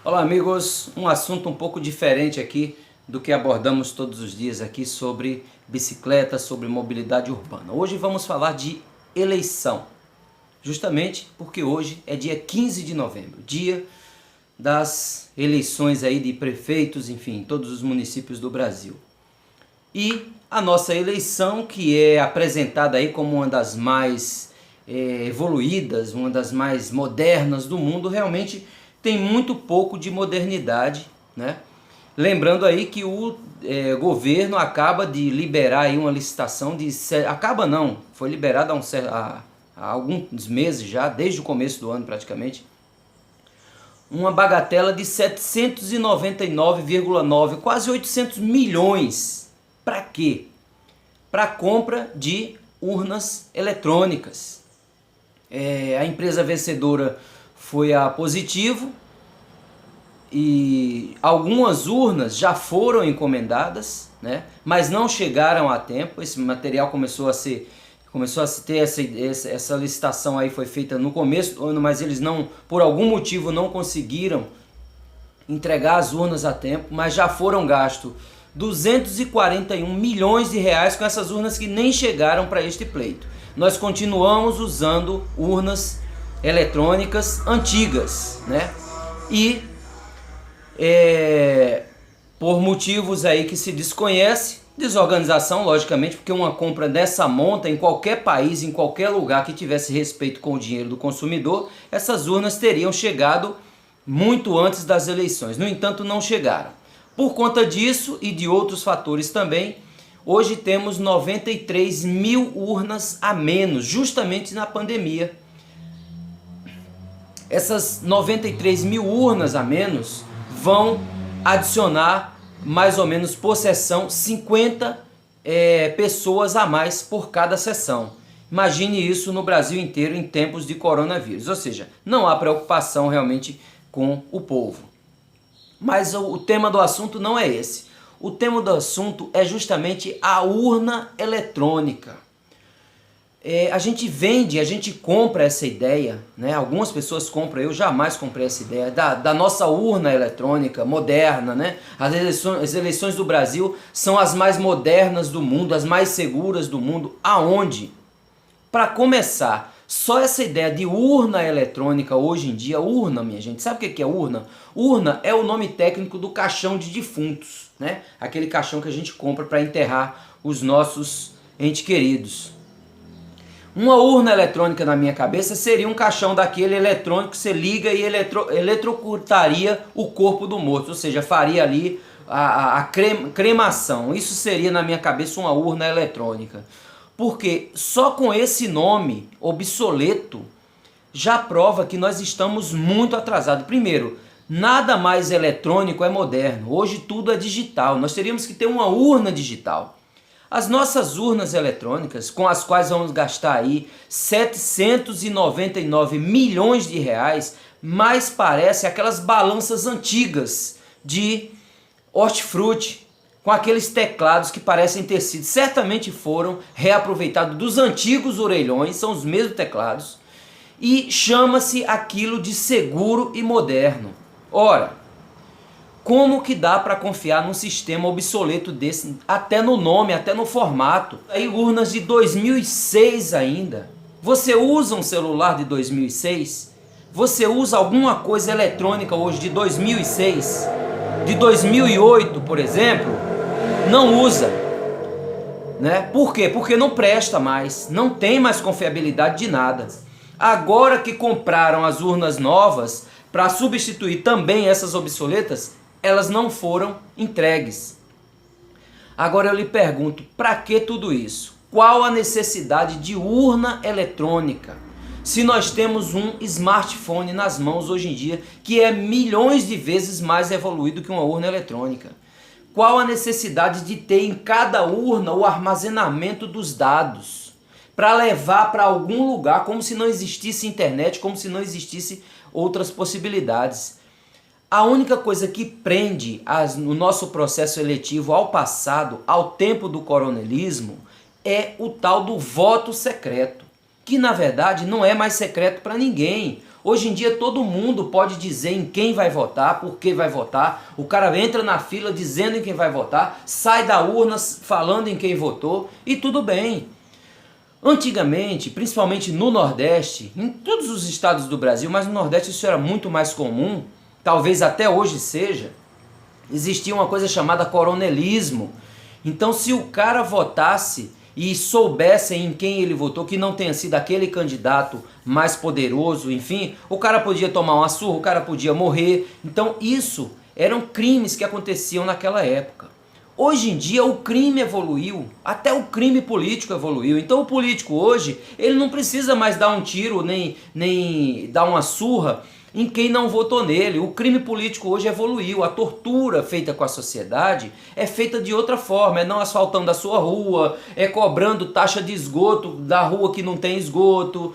Olá amigos, um assunto um pouco diferente aqui do que abordamos todos os dias aqui sobre bicicleta, sobre mobilidade urbana. Hoje vamos falar de eleição, justamente porque hoje é dia 15 de novembro, dia das eleições aí de prefeitos, enfim, em todos os municípios do Brasil. E a nossa eleição, que é apresentada aí como uma das mais evoluídas, uma das mais modernas do mundo, realmente tem muito pouco de modernidade, né? Lembrando aí que o governo acaba de liberar aí uma licitação de... Acaba não, foi liberada há alguns meses já, desde o começo do ano praticamente, uma bagatela de 799,9, quase 800 milhões. Para quê? Para compra de urnas eletrônicas. A empresa vencedora foi a Positivo e algumas urnas já foram encomendadas, né? Mas não chegaram a tempo. Esse material começou a ter essa licitação aí, foi feita no começo do ano, mas eles não, por algum motivo, não conseguiram entregar as urnas a tempo, mas já foram gastos 241 milhões de reais com essas urnas que nem chegaram para este pleito. Nós continuamos usando urnas eletrônicas antigas, né? E por motivos aí que se desconhece, desorganização, logicamente, porque uma compra dessa monta em qualquer país, em qualquer lugar que tivesse respeito com o dinheiro do consumidor, essas urnas teriam chegado muito antes das eleições. No entanto, não chegaram. Por conta disso e de outros fatores também, hoje temos 93 mil urnas a menos, justamente na pandemia. Essas 93 mil urnas a menos vão adicionar mais ou menos por sessão 50 pessoas a mais por cada sessão. Imagine isso no Brasil inteiro em tempos de coronavírus, ou seja, não há preocupação realmente com o povo. Mas o tema do assunto não é esse. O tema do assunto é justamente a urna eletrônica. A gente compra essa ideia, né? Algumas pessoas compram, eu jamais comprei essa ideia, da nossa urna eletrônica moderna, né? As eleições do Brasil são as mais modernas do mundo, as mais seguras do mundo. Aonde? Para começar, só essa ideia de urna eletrônica hoje em dia, urna, minha gente, sabe o que é urna? Urna é o nome técnico do caixão de defuntos, né? Aquele caixão que a gente compra para enterrar os nossos entes queridos. Uma urna eletrônica na minha cabeça seria um caixão daquele eletrônico que você liga e eletrocutaria o corpo do morto, ou seja, faria ali a cremação. Isso seria na minha cabeça uma urna eletrônica. Porque só com esse nome obsoleto já prova que nós estamos muito atrasados. Primeiro, nada mais eletrônico é moderno. Hoje tudo é digital. Nós teríamos que ter uma urna digital. As nossas urnas eletrônicas, com as quais vamos gastar aí 799 milhões de reais, mais parece aquelas balanças antigas de hortifruti, com aqueles teclados que parecem ter sido, certamente foram reaproveitados dos antigos orelhões, são os mesmos teclados, e chama-se aquilo de seguro e moderno. Ora, como que dá para confiar num sistema obsoleto desse, até no nome, até no formato? Aí urnas de 2006 ainda. Você usa um celular de 2006? Você usa alguma coisa eletrônica hoje de 2006? De 2008, por exemplo? Não usa, né? Por quê? Porque não presta mais, não tem mais confiabilidade de nada. Agora que compraram as urnas novas para substituir também essas obsoletas, elas não foram entregues. Agora eu lhe pergunto, para que tudo isso? Qual a necessidade de urna eletrônica? Se nós temos um smartphone nas mãos hoje em dia, que é milhões de vezes mais evoluído que uma urna eletrônica. Qual a necessidade de ter em cada urna o armazenamento dos dados? Para levar para algum lugar, como se não existisse internet, como se não existisse outras possibilidades. A única coisa que prende o nosso processo eletivo ao passado, ao tempo do coronelismo, é o tal do voto secreto, que na verdade não é mais secreto para ninguém. Hoje em dia todo mundo pode dizer em quem vai votar, por que vai votar. O cara entra na fila dizendo em quem vai votar, sai da urna falando em quem votou e tudo bem. Antigamente, principalmente no Nordeste, em todos os estados do Brasil, mas no Nordeste isso era muito mais comum, talvez até hoje seja, existia uma coisa chamada coronelismo. Então se o cara votasse e soubessem em quem ele votou, que não tenha sido aquele candidato mais poderoso, enfim, o cara podia tomar uma surra, o cara podia morrer. Então isso eram crimes que aconteciam naquela época. Hoje em dia o crime evoluiu, até o crime político evoluiu. Então o político hoje, ele não precisa mais dar um tiro, nem dar uma surra em quem não votou nele. O crime político hoje evoluiu, a tortura feita com a sociedade é feita de outra forma, é não asfaltando a sua rua, é cobrando taxa de esgoto da rua que não tem esgoto,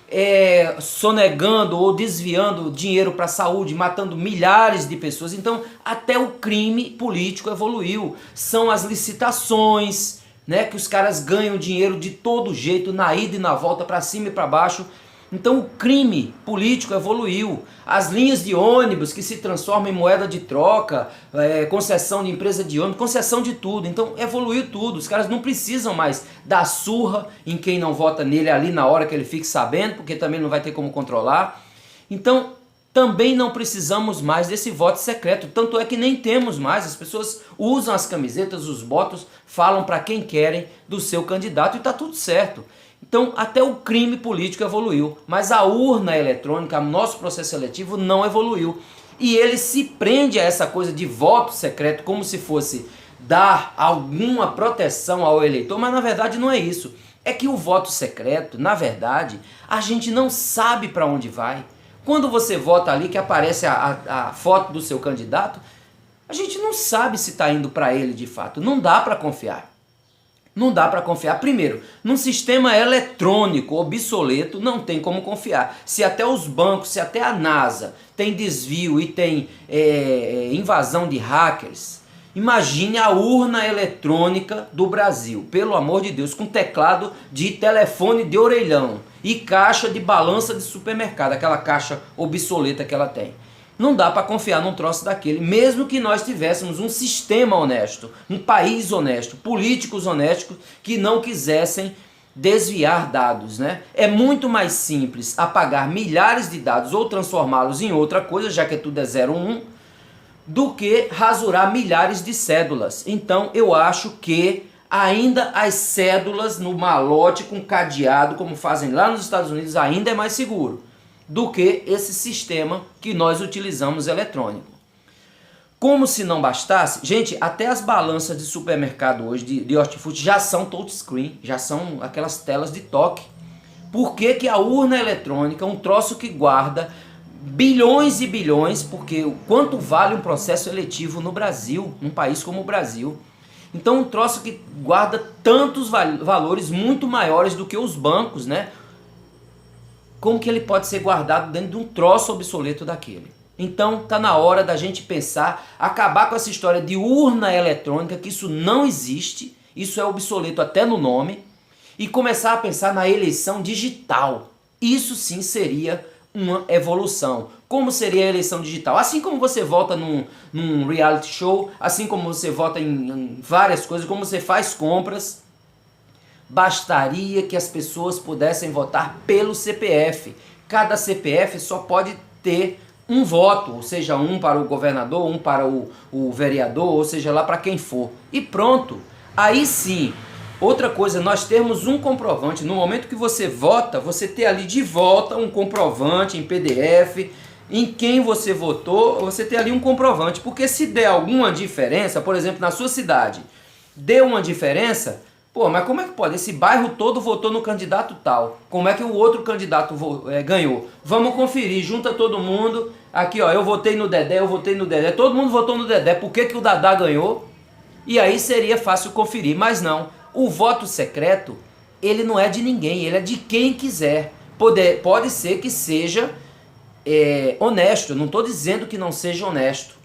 é sonegando ou desviando dinheiro para a saúde, matando milhares de pessoas. Então até o crime político evoluiu. São as licitações, né, que os caras ganham dinheiro de todo jeito, na ida e na volta, para cima e para baixo. Então o crime político evoluiu. As linhas de ônibus que se transformam em moeda de troca, concessão de empresa de ônibus, concessão de tudo. Então evoluiu tudo. Os caras não precisam mais dar surra em quem não vota nele ali na hora que ele fique sabendo, porque também não vai ter como controlar. Então também não precisamos mais desse voto secreto. Tanto é que nem temos mais. As pessoas usam as camisetas, os votos, falam para quem querem do seu candidato e está tudo certo. Então até o crime político evoluiu, mas a urna eletrônica, o nosso processo seletivo não evoluiu. E ele se prende a essa coisa de voto secreto como se fosse dar alguma proteção ao eleitor, mas na verdade não é isso. É que o voto secreto, na verdade, a gente não sabe para onde vai. Quando você vota ali que aparece a foto do seu candidato, a gente não sabe se está indo para ele de fato, não dá para confiar. Não dá para confiar. Primeiro, num sistema eletrônico obsoleto, não tem como confiar. Se até os bancos, se até a NASA tem desvio e tem invasão de hackers, imagine a urna eletrônica do Brasil, pelo amor de Deus, com teclado de telefone de orelhão e caixa de balança de supermercado, aquela caixa obsoleta que ela tem. Não dá para confiar num troço daquele, mesmo que nós tivéssemos um sistema honesto, um país honesto, políticos honestos que não quisessem desviar dados, né? É muito mais simples apagar milhares de dados ou transformá-los em outra coisa, já que tudo é 0, 1, do que rasurar milhares de cédulas. Então eu acho que ainda as cédulas no malote com cadeado, como fazem lá nos Estados Unidos, ainda é mais seguro do que esse sistema que nós utilizamos eletrônico. Como se não bastasse, gente, até as balanças de supermercado hoje, de hortifruti, já são touchscreen, já são aquelas telas de toque. Por que que a urna eletrônica, um troço que guarda bilhões e bilhões, porque quanto vale um processo eletivo no Brasil, num país como o Brasil? Então um troço que guarda tantos valores muito maiores do que os bancos, né? Como que ele pode ser guardado dentro de um troço obsoleto daquele? Então tá na hora da gente pensar, acabar com essa história de urna eletrônica, que isso não existe, isso é obsoleto até no nome, e começar a pensar na eleição digital. Isso sim seria uma evolução. Como seria a eleição digital? Assim como você vota num reality show, assim como você vota em várias coisas, como você faz compras, bastaria que as pessoas pudessem votar pelo CPF. Cada CPF só pode ter um voto, ou seja, um para o governador, um para o vereador, ou seja, lá para quem for. E pronto. Aí sim, outra coisa, nós temos um comprovante. No momento que você vota, você ter ali de volta um comprovante em PDF, em quem você votou, você ter ali um comprovante. Porque se der alguma diferença, por exemplo, na sua cidade, deu uma diferença, pô, mas como é que pode? Esse bairro todo votou no candidato tal. Como é que o outro candidato ganhou? Vamos conferir, junta todo mundo. Aqui, ó, eu votei no Dedé, eu votei no Dedé. Todo mundo votou no Dedé. Por que que o Dadá ganhou? E aí seria fácil conferir, mas não. O voto secreto, ele não é de ninguém, ele é de quem quiser. Pode ser que seja honesto, eu não estou dizendo que não seja honesto,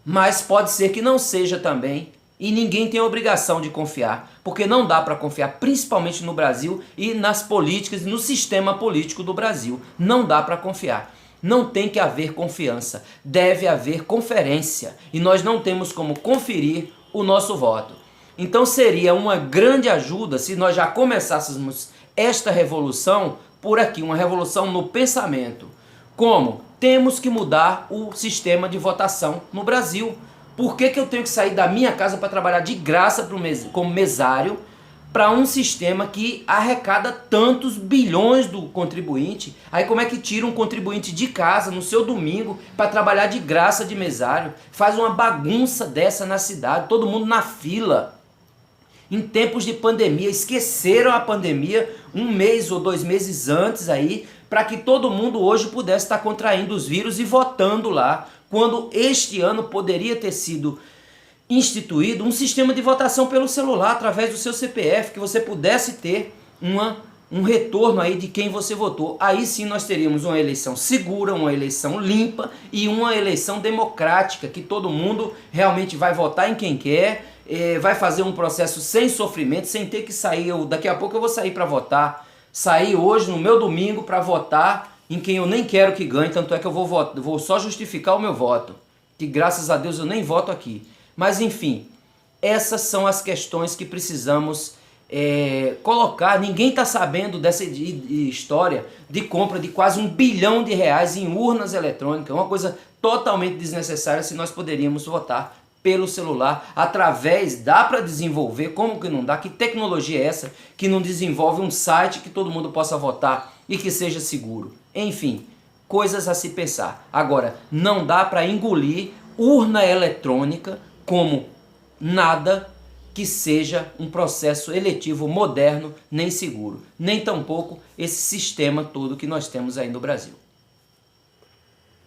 mas pode ser que não seja também. E ninguém tem a obrigação de confiar, porque não dá para confiar, principalmente no Brasil e nas políticas e no sistema político do Brasil. Não dá para confiar. não tem que haver confiança, deve haver conferência. E nós não temos como conferir o nosso voto. Então seria uma grande ajuda se nós já começássemos esta revolução por aqui, uma revolução no pensamento. Como? Temos que mudar o sistema de votação no Brasil. Por que eu tenho que sair da minha casa para trabalhar de graça como mesário para um sistema que arrecada tantos bilhões do contribuinte? Aí como é que tira um contribuinte de casa no seu domingo para trabalhar de graça de mesário? Faz uma bagunça dessa na cidade, todo mundo na fila. Em tempos de pandemia, esqueceram a pandemia 1 mês ou 2 meses antes aí, para que todo mundo hoje pudesse estar contraindo os vírus e votando lá, quando este ano poderia ter sido instituído um sistema de votação pelo celular, através do seu CPF, que você pudesse ter um retorno aí de quem você votou. Aí sim nós teríamos uma eleição segura, uma eleição limpa e uma eleição democrática, que todo mundo realmente vai votar em quem quer, vai fazer um processo sem sofrimento, sem ter que sair. Daqui a pouco eu vou sair para votar, sair hoje no meu domingo para votar em quem eu nem quero que ganhe, tanto é que eu vou só justificar o meu voto, que graças a Deus eu nem voto aqui. Mas enfim, essas são as questões que precisamos colocar. Ninguém está sabendo dessa história de compra de quase R$1 bilhão em urnas eletrônicas, uma coisa totalmente desnecessária, se nós poderíamos votar pelo celular, dá para desenvolver, como que não dá? Que tecnologia é essa que não desenvolve um site que todo mundo possa votar e que seja seguro? Enfim, coisas a se pensar. Agora, não dá para engolir urna eletrônica como nada que seja um processo eletivo moderno nem seguro, nem tampouco esse sistema todo que nós temos aí no Brasil.